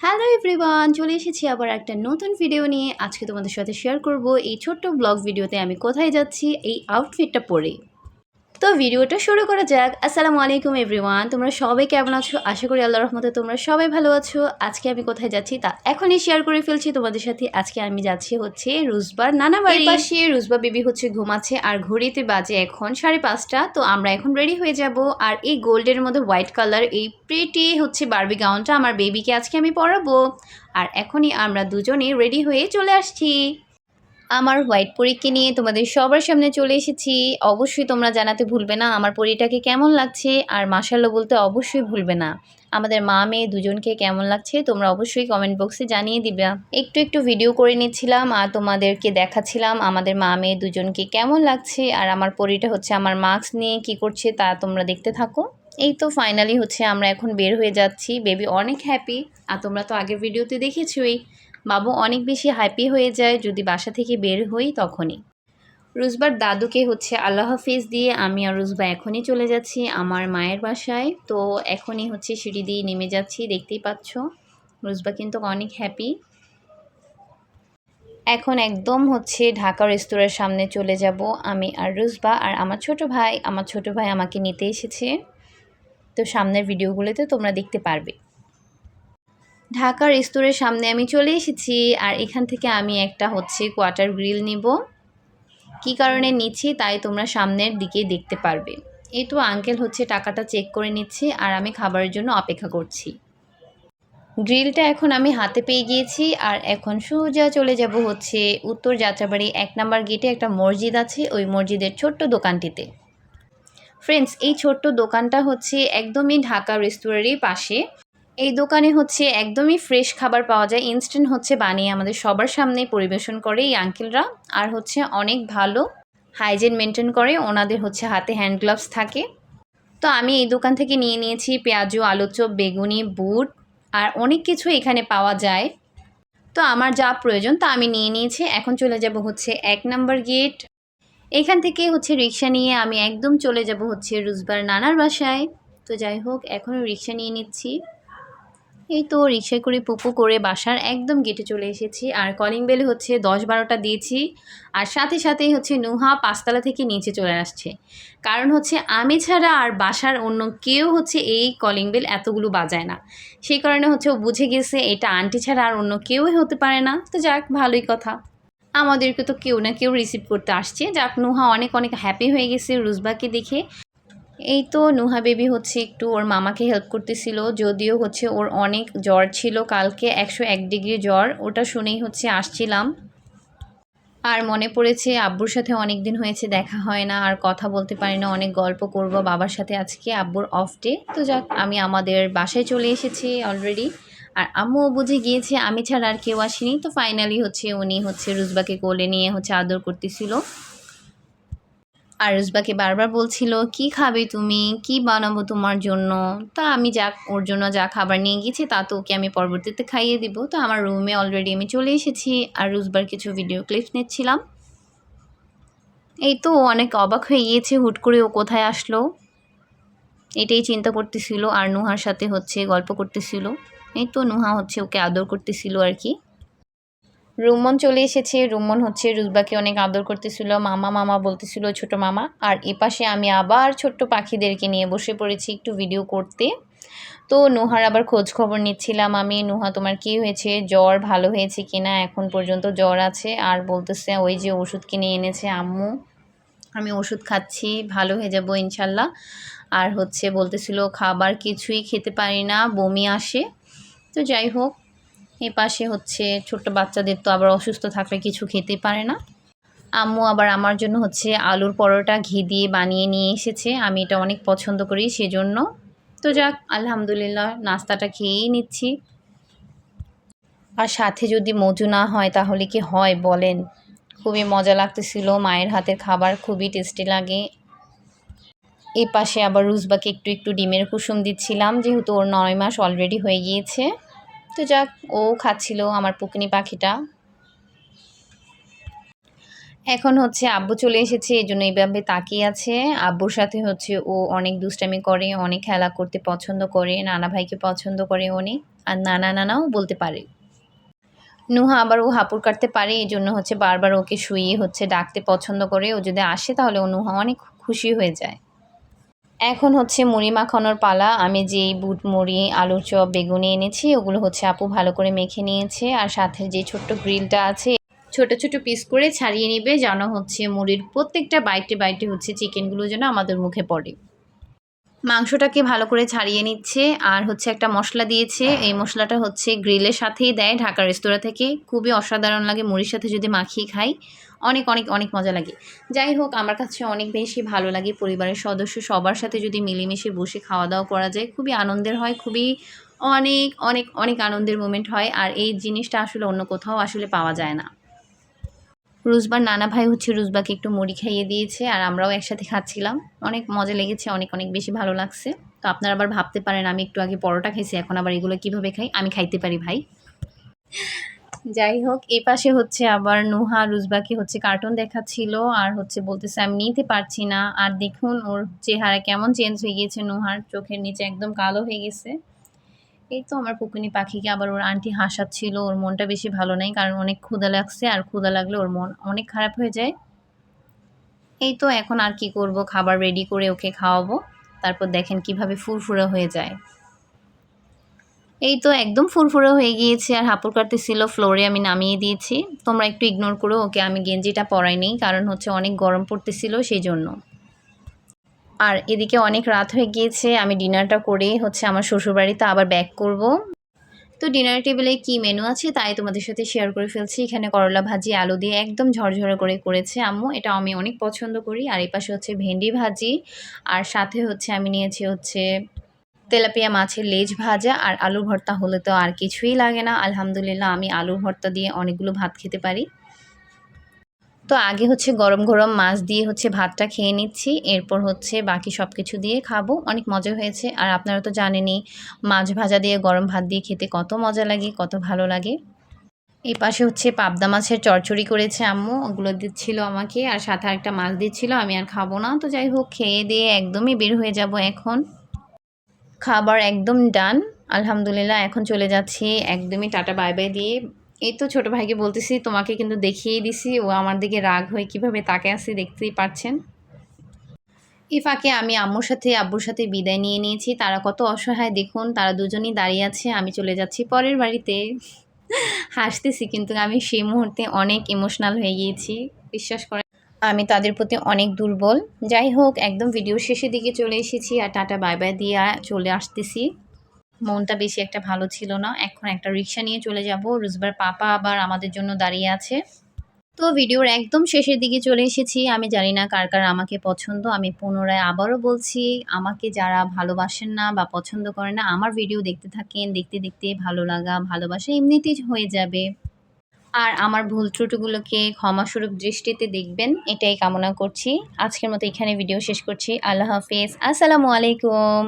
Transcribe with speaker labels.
Speaker 1: Hello everyone, চলে এসেছি আবার একটা নতুন ভিডিও নিয়ে। আজকে তোমাদের সাথে শেয়ার করব এই ছোট্ট ব্লগ ভিডিওতে আমি কোথায় যাচ্ছি এই আউটফিটটা পরে। তো ভিডিওটা শুরু করা যাক। আসসালামু আলাইকুম এভরিওয়ান, তোমরা সবাই কেমন আছো? আশা করি আল্লাহর রহমতে তোমরা সবাই ভালো আছো। আজকে আমি কোথায় যাচ্ছি তা এখনই শেয়ার করে ফেলছি তোমাদের সাথে। আজকে আমি যাচ্ছি হচ্ছে রুজবার নানা বাড়ি। এই পাশে রুজবা বেবি হচ্ছে ঘুমাচ্ছে আর ঘড়িতে বাজে এখন 5:30। তো আমরা এখন রেডি হয়ে যাব। আর এই গোল্ডের মধ্যে হোয়াইট কালার এই প্রিটি হচ্ছে বারবি গাউনটা আমার বেবিকে আজকে আমি পরাবো। আর এখনই আমরা দুজনেই রেডি হয়ে চলে আসছি। আমার হোয়াইট পরীকে নিয়ে তোমাদের সবার সামনে চলে এসেছি। অবশ্যই তোমরা জানাতে ভুলবে না আমার পরীটাকে কেমন লাগছে, আর মাশাআল্লাহ বলতে অবশ্যই ভুলবে না। আমাদের মা মেয়ে দুজনকে কেমন লাগছে তোমরা অবশ্যই কমেন্ট বক্সে জানিয়ে দিবে। একটু একটু ভিডিও করে নিচ্ছিলাম আর তোমাদেরকে দেখাচ্ছিলাম আমাদের মা মেয়ে দুজনকে কেমন লাগছে। আর আমার পরীটা হচ্ছে আমার মাস্ক নিয়ে কি করছে তা তোমরা দেখতে থাকো। এই তো ফাইনালি হচ্ছে আমরা এখন বের হয়ে যাচ্ছি। বেবি অনেক হ্যাপি, আর তোমরা তো আগের ভিডিওতে দেখেছোই বাবু অনেক বেশি হ্যাপি হয়ে যায় যদি বাসা থেকে বের হই তখনই। রুজবার দাদুকে হচ্ছে আল্লাহ হাফিজ দিয়ে আমি আর রুজবা এখনই চলে যাচ্ছি আমার মায়ের বাসায়। তো এখনই হচ্ছে সিঁড়ি দিয়ে নেমে যাচ্ছি, দেখতেই পাচ্ছ। রুজবা কিন্তু অনেক হ্যাপি। এখন একদম হচ্ছে ঢাকা রেস্তোরাঁর সামনে চলে যাব আমি আর রুজবা। আর আমার ছোট ভাই আমাকে নিতে এসেছে। তো সামনের ভিডিওগুলোতে তোমরা দেখতে পারবে। ঢাকা রেস্তোরাঁর সামনে আমি চলে এসেছি। আর এখান থেকে আমি একটা হচ্ছে কোয়ার্টার গ্রিল নিব। কী কারণে নিচ্ছি তাই তোমরা সামনের দিকে দেখতে পারবে। এই তো আঙ্কেল হচ্ছে টাকাটা চেক করে নিচ্ছে আর আমি খাবারের জন্য অপেক্ষা করছি। গ্রিলটা এখন আমি হাতে পেয়ে গিয়েছি। আর এখন সোজা চলে যাব হচ্ছে উত্তর যাত্রাবাড়ি 1 নম্বর গেটে একটা মসজিদ আছে, ওই মসজিদের ছোট্ট দোকানটিতে। ফ্রেন্ডস, এই ছোট্ট দোকানটা হচ্ছে একদমই ঢাকা রেস্তোরাঁরই পাশে। এই দোকানে হচ্ছে একদমই ফ্রেশ খাবার পাওয়া যায়, ইনস্ট্যান্ট হচ্ছে বানিয়ে আমাদের সবার সামনেই পরিবেশন করে এই আঙ্কেলরা। আর হচ্ছে অনেক ভালো হাইজিন মেনটেন করে, ওনাদের হচ্ছে হাতে হ্যান্ড গ্লাভস থাকে। তো আমি এই দোকান থেকে নিয়ে নিয়েছি পেঁয়াজু, আলু চপ, বেগুনি, বুট আর অনেক কিছু এখানে পাওয়া যায়। তো আমার যা প্রয়োজন তা আমি নিয়ে নিয়েছি। এখন চলে যাব হচ্ছে 1 নম্বর গেট। এখান থেকে হচ্ছে রিক্সা নিয়ে আমি একদম চলে যাব হচ্ছে রুজবার নানার বাসায়। তো যাই হোক, এখনও রিক্সা নিয়ে নিচ্ছি। এই তো রিক্সায় করে পুপু করে বাসার একদম গেটে চলে এসেছি। আর কলিং বেল হচ্ছে 10-12টা দিয়েছি। আর সাথে সাথেই হচ্ছে নুহা 5তলা থেকে নিচে চলে আসছে। কারণ হচ্ছে আমি ছাড়া আর বাসার অন্য কেউ হচ্ছে এই কলিং বেল এতগুলো বাজায় না। সেই কারণে হচ্ছে ও বুঝে গেছে এটা আন্টি ছাড়া আর অন্য কেউই হতে পারে না। তো যাক, ভালোই কথা, আমাদেরকে তো কেউ না কেউ রিসিভ করতে আসছে। যাক, নুহা অনেক অনেক হ্যাপি হয়ে গেছে রুজবাকে দেখে। এই তো নুহা বেবি হচ্ছে একটু ওর মামাকে হেল্প করতেছিল, যদিও হচ্ছে ওর অনেক জ্বর ছিল, কালকে 101 ডিগ্রি জ্বর, ওটা শুনেই হচ্ছে আসছিলাম। আর মনে পড়েছে আব্বুর সাথে অনেক দিন হয়েছে দেখা হয় না, আর কথা বলতে পারি না, অনেক গল্প করব বাবার সাথে। আজকে আব্বুর অফ ডে। তো যাক, আমি আমাদের বাসায় চলে এসেছি অলরেডি। আর আম্মুও বুঝে গিয়েছে আমি ছাড়া আর কেউ আসেনি। তো ফাইনালি হচ্ছে উনি হচ্ছে রুজবাকে কোলে নিয়ে হচ্ছে আদর করতেছিল। আর রুজবাকে বারবার বলছিল কি খাবে তুমি, কি বানাবো তোমার জন্য। তা আমি ওর জন্য যা খাবার নিয়ে গেছি তা তো ওকে আমি পরবর্তীতে খাইয়ে দিব। তো আমার রুমে অলরেডি আমি চলে এসেছি আর রুজবার কিছু ভিডিও ক্লিপস নিচ্ছিলাম। এই তো অনেক অবাক হয়ে গিয়েছে, হুট করে ও কোথায় আসলো এটাই চিন্তা করতেছিল। আর নুহার সাথে হচ্ছে গল্প করতেছিল। এই তো নুহা হচ্ছে ওকে আদর করতেছিল আর কি। রুম্মন চলে এসেছে। রুম্মন হচ্ছে রুজবাকে অনেক আদর করতেছিল, মামা মামা বলতেছিল, ছোট মামা। আর এপাশে আমি আবার ছোট্ট পাখিদেরকে নিয়ে বসে পড়েছি একটু ভিডিও করতে। তো নুহার আবার খোঁজ খবর নিচ্ছিলাম আমি। নুহা তোমার কি হয়েছে, জ্বর ভালো হয়েছে কিনা? এখন পর্যন্ত জ্বর আছে। আর বলতেছে ওই যে ওষুধ কিনে এনেছে আম্মু, আমি ওষুধ খাচ্ছি, ভালো হয়ে যাব ইনশাল্লাহ। আর হচ্ছে বলতেছিল খাবার কিছুই খেতে পারি না, বমি আসে। তো যাই হোক, এ পাশে হচ্ছে ছোট্ট বাচ্চাদের তো আবার অসুস্থ থাকলে কিছু খেতে পারে না। আম্মু আবার আমার জন্য হচ্ছে আলুর পরোটা ঘি দিয়ে বানিয়ে নিয়ে এসেছে, আমি এটা অনেক পছন্দ করি সেজন্য। তো যাক, আলহামদুলিল্লাহ নাস্তাটা খেয়েই নিচ্ছি। আর সাথে যদি মজু না হয় তাহলে কি হয় বলেন। খুবই মজা লাগতেছিল, মায়ের হাতের খাবার খুবই টেস্টি লাগে। এই পাশে আবার রুজবাকে একটু একটু ডিমের কুসুম দিচ্ছিলাম, যেহেতু ওর 9 মাস অলরেডি হয়ে গিয়েছে। তো যাক, ও খাচ্ছিল আমার পুকনি পাখিটা। এখন হচ্ছে আব্বু চলে এসেছে, এজন্য এইভাবে তাকিয়ে আছে। আব্বুর সাথে হচ্ছে ও অনেক দুষ্টামি করে, অনেক খেলা করতে পছন্দ করে, নানা ভাইকে পছন্দ করে অনেক। আর নানাও বলতে পারে। নুহা আবার ও হাঁপুড় কাটতে পারে, এজন্য হচ্ছে বারবার ওকে শুইয়ে হচ্ছে ডাকতে পছন্দ করে। ও যদি আসে তাহলে ও নুহা অনেক খুশি হয়ে যায়। এখন হচ্ছে মুড়ি মাখানোর পালা। আমি যেই বুট মুড়ি, আলুর চপ, বেগুনি এনেছি ওগুলো হচ্ছে আপু ভালো করে মেখে নিয়েছে। আর সাথে যে ছোট্ট গ্রিলটা আছে ছোট ছোট পিস করে ছাড়িয়ে নিবে, যেন হচ্ছে মুড়ির প্রত্যেকটা বাইটে হচ্ছে চিকেনগুলো যেন আমাদের মুখে পড়ে। মাংসটাকে ভালো করে ছাড়িয়ে নিচ্ছে আর হচ্ছে একটা মশলা দিয়েছে। এই মশলাটা হচ্ছে গ্রিলের সাথেই দেয় ঢাকা রেস্তোরাঁ থেকে। খুবই অসাধারণ লাগে, মুড়ির সাথে যদি মাখিয়ে খাই অনেক অনেক অনেক মজা লাগে। যাই হোক, আমার কাছে অনেক বেশি ভালো লাগে। পরিবারের সদস্য সবার সাথে যদি মিলেমিশে বসে খাওয়া দাওয়া করা যায় খুবই আনন্দের হয়, খুবই অনেক অনেক অনেক আনন্দের মোমেন্ট হয়। আর এই জিনিসটা আসলে অন্য কোথাও আসলে পাওয়া যায় না। রুজবার নানা ভাই হচ্ছে রুজবাকে একটু মুড়ি খাইয়ে দিয়েছে আর আমরাও একসাথে খাচ্ছিলাম। অনেক মজা লেগেছে, অনেক অনেক বেশি ভালো লাগছে। তো আপনারা আবার ভাবতে পারেন আমি একটু আগে পরোটা খাইছি, এখন আবার এগুলো কীভাবে খাই? আমি খাইতে পারি ভাই। যাই হোক, এই পাশে হচ্ছে আবার নুহা রুজবাকে হচ্ছে কার্টুন দেখাচ্ছিল আর হচ্ছে বলতেছে আমি নিতে পারছি না। আর দেখুন ওর চেহারা কেমন চেঞ্জ হয়ে গিয়েছে, নুহার চোখের নিচে একদম কালো হয়ে গেছে। এই তো আমার পুকুনি পাখিকে আবার ওর আন্টি হাসাচ্ছিল। ওর মনটা বেশি ভালো নাই, কারণ অনেক ক্ষুধা লাগছে আর ক্ষুধা লাগলে ওর মন অনেক খারাপ হয়ে যায়। এই তো এখন আর কি করব, খাবার রেডি করে ওকে খাওয়াবো। তারপর দেখেন কিভাবে ফুরফুরে হয়ে যায়। এই তো একদম ফুরফুরে হয়ে গিয়েছে আর হাঁপুড় কাটতেছিল, ফ্লোরে আমি নামিয়ে দিয়েছি। তোমরা একটু ইগনোর করো ওকে, আমি গেঞ্জিটা পরাইনি কারণ হচ্ছে অনেক গরম পড়তেছিল সেই জন্য। আর এদিকে অনেক রাত হয়ে গিয়েছে, আমি ডিনারটা করে হচ্ছে আমার শ্বশুরবাড়িতে আবার ব্যাক করব। তো ডিনার টেবিলে কি মেনু আছে তাই তোমাদের সাথে শেয়ার করে ফেলছি। এখানে করলা ভাজি আলু দিয়ে একদম ঝরঝরে করে করেছে আম্মু, এটা আমি অনেক পছন্দ করি। আর এই পাশে হচ্ছে ভেন্ডি ভাজি আর সাথে হচ্ছে আমি নিয়েছি হচ্ছে তেলাপিয়া মাছের লেজ ভাজা আর আলু ভর্তা। হলে তো আর কিছুই লাগে না, আলহামদুলিল্লাহ আমি আলু ভর্তা দিয়ে অনেকগুলো ভাত খেতে পারি। তো আগে হচ্ছে গরম গরম মাছ দিয়ে হচ্ছে ভাতটা খেয়ে নিচ্ছি, এরপর হচ্ছে বাকি সব কিছু দিয়ে খাবো। অনেক মজা হয়েছে। আর আপনারা তো জানেনই মাছ ভাজা দিয়ে গরম ভাত দিয়ে খেতে কত মজা লাগে, কত ভালো লাগে। এই পাশে হচ্ছে পাবদা মাছের চচ্চড়ি করেছে আম্মু, ওগুলো দিচ্ছিল আমাকে আর সাথে আরেকটা মাছ দিচ্ছিল। আমি আর খাবো না, তো যাই হোক খেয়ে দিয়ে একদমই বের হয়ে যাব এখন। খাবার একদম ডান, আলহামদুলিল্লাহ। এখন চলে যাচ্ছি একদমই টাটা বাই বাই দিয়ে। এই তো ছোট ভাইকে বলতেছি তোমাকে কিন্তু দেখিয়েই দিছি, ও আমার দিকে রাগ হয়ে কিভাবে তাকিয়ে আছে দেখতেই পাচ্ছেন। এই ফাঁকে আমি আব্বুর সাথে বিদায় নিয়ে নিয়েছি। তারা কত অসহায় দেখুন, তারা দুজনই দাঁড়িয়ে আছে। আমি চলে যাচ্ছি পরের বাড়িতে। হাসতেছি কিন্তু আমি সেই মুহূর্তে অনেক ইমোশনাল হয়ে গিয়েছি, বিশ্বাস করেন আমি তাদের প্রতি অনেক দুর্বল। যাই হোক, একদম ভিডিও শেষের দিকে চলে এসেছি আর টাটা বাই বাই দিয়ে চলে আসতেছি। মনটা বেশি একটা ভালো ছিল না। এখন একটা রিক্সা নিয়ে চলে যাব। রুজবার পাপা আবার আমাদের জন্য দাঁড়িয়ে আছে। তো ভিডিওর একদম শেষের দিকে চলে এসেছি। আমি জানি না কার কার আমাকে পছন্দ। আমি পুনরায় আবারও বলছি, আমাকে যারা ভালোবাসেন না বা পছন্দ করেন না আমার ভিডিও দেখতে থাকেন, দেখতে দেখতে ভালো লাগা ভালোবাসা এমনিতেই হয়ে যাবে। আর আমার ভুল ত্রুটিগুলোকে ক্ষমাস্বরূপ দৃষ্টিতে দেখবেন, এটাই কামনা করছি। আজকের মতো এখানে ভিডিও শেষ করছি। আল্লাহ হাফেজ, আসসালামু আলাইকুম।